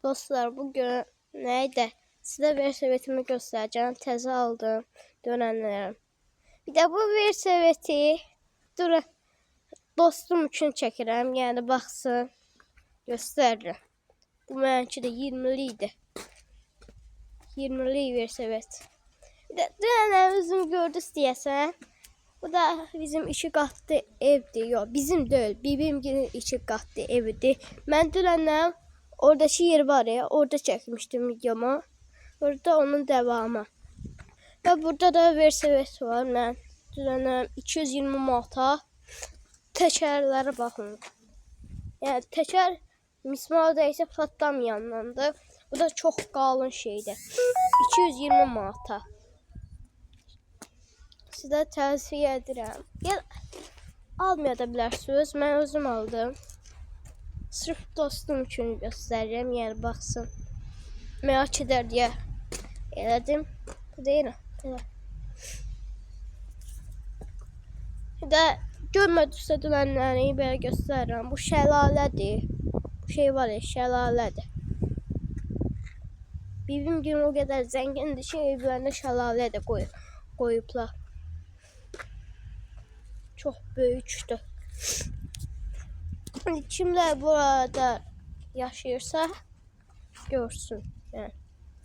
Dostlar, bugün neydi? Size bir sepetimi göstereceğim. Teze aldım. Dönenlerim. Bir de bu bir sepeti dur dostum için çəkirəm. Yani baksın. Gösteririm. Bu mənimki de 20'li idi. 20'li bir sepet. Bir de dönenler üzüm gördünüz diyesen. Bu da bizim 2 katlı evdir. Yok, bizim değil. Bibimgilin 2 katlı evidir. Ben dönenler oradaki yer var ya, orada çekmiştim videomu. Burada onun devamı. Ve burada da Versevet var. Ben dönenler 220 manata. Tekerlere bakın. Yani teker mismarda ise patlamayanlandı. Bu da çok kalın şeydi. 220 manata. Sizə tavsiyə edirəm. Ya almaya da bilərsiniz. Mən özüm aldım. Sırf dostum üçün göstərirəm. Yəni baxsın. Merak edər deyə elədim. Bu deyil. Bir də görmədinizsə dönənləri belə göstərirəm. Bu şəlalədir. Bu şey var ya, şəlalədir. Bibim gün o qədər zəngindir ki, evlərində şəlalə də qoyublar. Çok büyüktü. Kimler burada yaşayırsa görsün. Yani.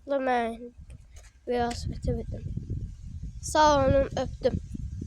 Bu da ben biraz bitirdim. Sağ olun, öptüm.